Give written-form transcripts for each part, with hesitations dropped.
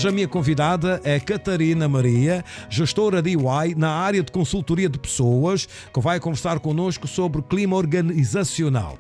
Hoje a minha convidada é Catarina Maria, gestora de EY na área de consultoria de pessoas, que vai conversar connosco sobre clima organizacional.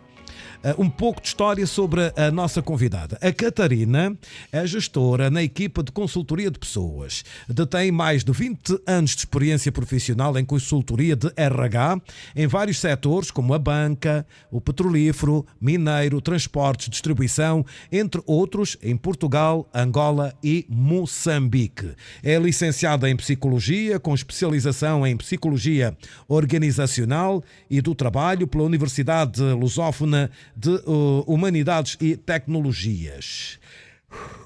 Um pouco de história sobre a nossa convidada. A Catarina é gestora na equipa de consultoria de pessoas. Detém mais de 20 anos de experiência profissional em consultoria de RH em vários setores, como a banca, o petrolífero, mineiro, transportes, distribuição, entre outros, em Portugal, Angola e Moçambique. É licenciada em Psicologia, com especialização em Psicologia Organizacional e do Trabalho pela Universidade Lusófona de Humanidades e Tecnologias.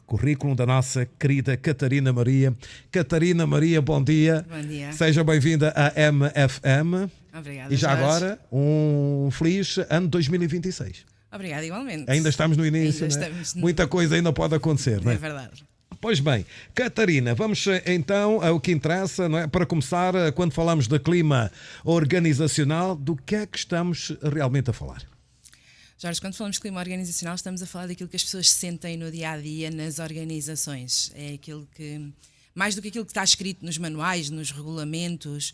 Currículo da nossa querida Catarina Maria. Catarina Maria, bom dia. Bom dia. Seja bem-vinda à MFM. Obrigada, E já Jorge. agora, um feliz ano 2026. Obrigada, igualmente. Ainda estamos no início, Ainda né? estamos no- Muita coisa ainda pode acontecer, não É é? verdade. Pois bem, Catarina, vamos então ao que interessa, não é? Para começar, quando falamos de clima organizacional, do que é que estamos realmente a falar? Jorge, quando falamos de clima organizacional, estamos a falar daquilo que as pessoas sentem no dia a dia nas organizações. É aquilo que, mais do que aquilo que está escrito nos manuais, nos regulamentos,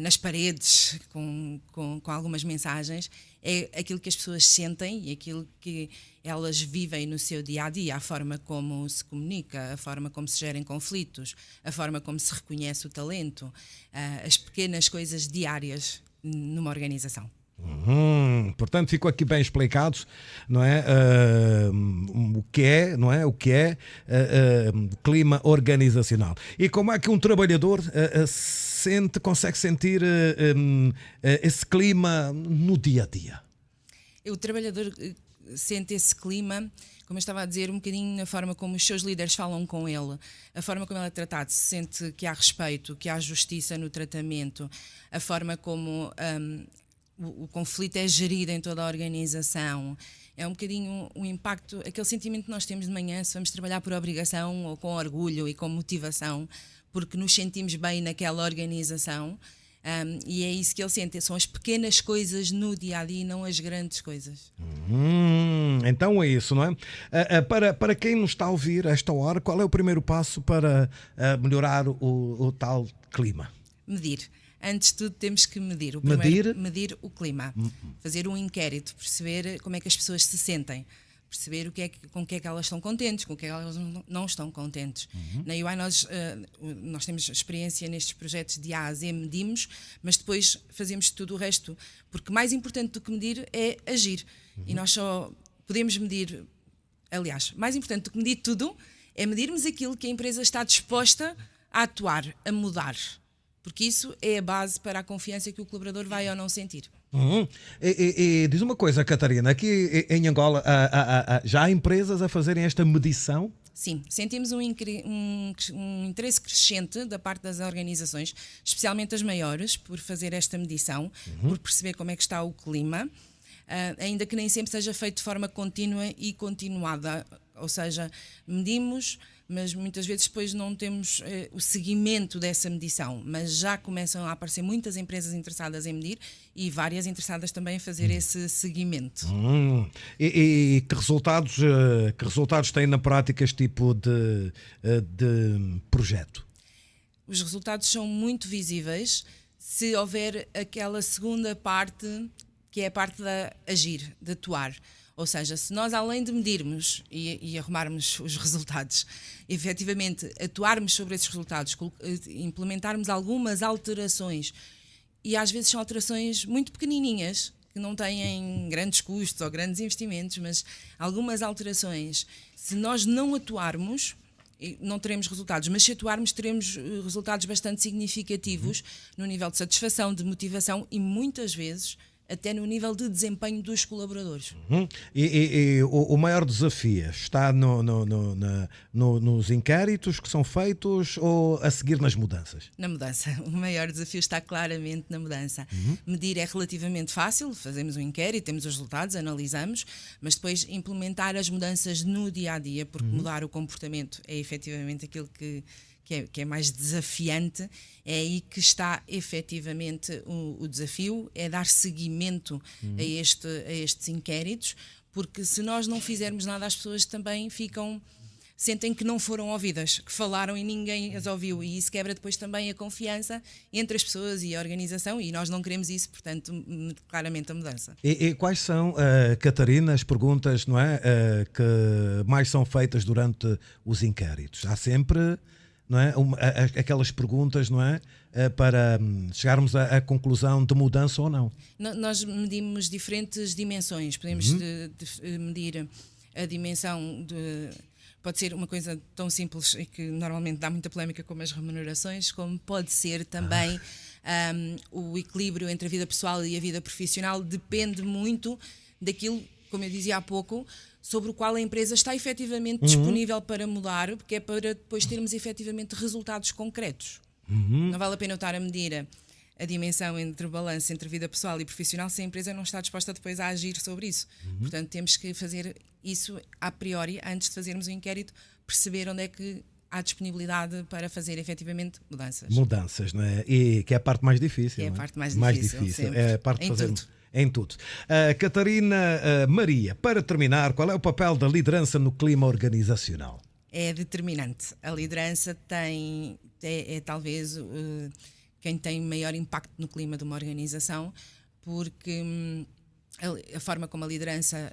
nas paredes, com algumas mensagens, é aquilo que as pessoas sentem e aquilo que elas vivem no seu dia a dia, a forma como se comunica, a forma como se gerem conflitos, a forma como se reconhece o talento, as pequenas coisas diárias numa organização. Portanto, ficou aqui bem explicado, não é? O que é, não é? O que é clima organizacional. E como é que um trabalhador consegue sentir esse clima no dia a dia? O trabalhador sente esse clima, como eu estava a dizer, um bocadinho na forma como os seus líderes falam com ele, a forma como ele é tratado, se sente que há respeito, que há justiça no tratamento, a forma como o conflito é gerido em toda a organização. É um bocadinho um impacto, aquele sentimento que nós temos de manhã, se vamos trabalhar por obrigação ou com orgulho e com motivação, porque nos sentimos bem naquela organização. E é isso que ele sente, são as pequenas coisas no dia-a-dia e não as grandes coisas. Então é isso, não é? Para quem nos está a ouvir a esta hora, qual é o primeiro passo para melhorar o tal clima? Medir. Antes de tudo temos que medir. Medir o clima. Fazer um inquérito, perceber como é que as pessoas se sentem. Perceber com o que é que elas estão contentes, com o que é que elas não estão contentes. Na UI nós temos experiência nestes projetos de A a Z, medimos, mas depois fazemos tudo o resto. Porque mais importante do que medir é agir. E nós só podemos medir, aliás, mais importante do que medir tudo é medirmos aquilo que a empresa está disposta a atuar, a mudar. Porque isso é a base para a confiança que o colaborador vai ou não sentir. E diz uma coisa, Catarina, aqui em Angola já há empresas a fazerem esta medição? Sim, sentimos um interesse crescente da parte das organizações, especialmente as maiores, por fazer esta medição, por perceber como é que está o clima, ainda que nem sempre seja feito de forma contínua e continuada, ou seja, medimos, mas muitas vezes depois não temos o seguimento dessa medição, mas já começam a aparecer muitas empresas interessadas em medir e várias interessadas também em fazer esse seguimento. E que resultados tem na prática este tipo de projeto? Os resultados são muito visíveis se houver aquela segunda parte, que é a parte de agir, de atuar. Ou seja, se nós, além de medirmos e arrumarmos os resultados, efetivamente atuarmos sobre esses resultados, implementarmos algumas alterações, e às vezes são alterações muito pequenininhas, que não têm grandes custos ou grandes investimentos, mas algumas alterações, se nós não atuarmos, não teremos resultados, mas se atuarmos teremos resultados bastante significativos no nível de satisfação, de motivação e muitas vezes até no nível de desempenho dos colaboradores. E o maior desafio está nos inquéritos que são feitos ou a seguir nas mudanças? Na mudança. O maior desafio está claramente na mudança. Medir é relativamente fácil, fazemos um inquérito, temos os resultados, analisamos, mas depois implementar as mudanças no dia-a-dia, porque mudar o comportamento é efetivamente aquilo que é mais desafiante, é aí que está efetivamente o desafio, é dar seguimento a estes inquéritos, porque se nós não fizermos nada, as pessoas também ficam sentem que não foram ouvidas, que falaram e ninguém as ouviu, e isso quebra depois também a confiança entre as pessoas e a organização, e nós não queremos isso, portanto, claramente a mudança. E quais são, Catarina, as perguntas, não é, que mais são feitas durante os inquéritos? Há sempre, não é, aquelas perguntas, não é, para chegarmos à conclusão de mudança ou não? Nós medimos diferentes dimensões, podemos medir a dimensão de... Pode ser uma coisa tão simples e que normalmente dá muita polémica como as remunerações, como pode ser também o equilíbrio entre a vida pessoal e a vida profissional. Depende muito daquilo, como eu dizia há pouco, sobre o qual a empresa está efetivamente disponível para mudar, porque é para depois termos efetivamente resultados concretos. Não vale a pena eu estar a medir a dimensão entre o balanço entre vida pessoal e profissional se a empresa não está disposta depois a agir sobre isso. Portanto, temos que fazer isso a priori, antes de fazermos o inquérito, perceber onde é que há disponibilidade para fazer efetivamente mudanças. Mudanças, não é? E que é a parte mais difícil. É a não é? parte mais difícil. É a parte de fazer tudo. em tudo. Catarina Maria, para terminar, qual é o papel da liderança no clima organizacional? É determinante. A liderança é talvez quem tem maior impacto no clima de uma organização, porque a forma como a liderança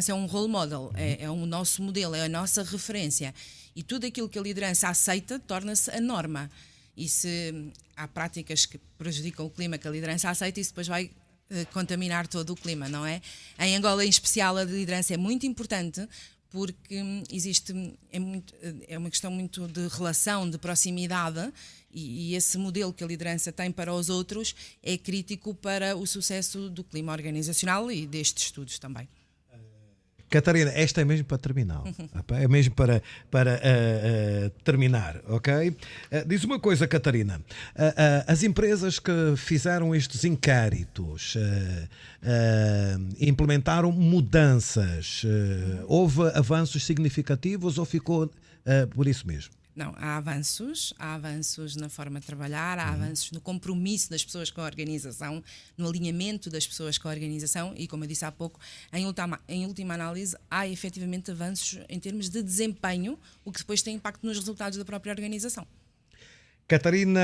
é um role model, é o nosso modelo, é a nossa referência, e tudo aquilo que a liderança aceita torna-se a norma. E se há práticas que prejudicam o clima que a liderança aceita, isso depois vai contaminar todo o clima, não é? Em Angola, em especial, a liderança é muito importante, porque é uma questão muito de relação, de proximidade, e esse modelo que a liderança tem para os outros é crítico para o sucesso do clima organizacional e destes estudos também. Catarina, esta é mesmo para terminar. É mesmo para terminar, ok? Diz uma coisa, Catarina. As empresas que fizeram estes inquéritos implementaram mudanças. Houve avanços significativos ou ficou por isso mesmo? Não, há avanços na forma de trabalhar, há avanços no compromisso das pessoas com a organização, no alinhamento das pessoas com a organização e, como eu disse há pouco, em última análise, há efetivamente avanços em termos de desempenho, o que depois tem impacto nos resultados da própria organização. Catarina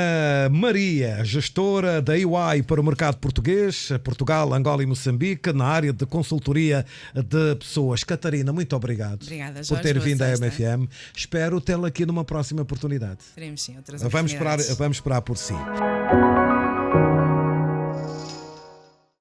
Maria, gestora da EY para o mercado português, Portugal, Angola e Moçambique, na área de consultoria de pessoas. Catarina, muito obrigado. Obrigada, Jorge, por ter vindo à MFM. Espero tê-la aqui numa próxima oportunidade. Teremos sim outras oportunidades. Vamos esperar por si.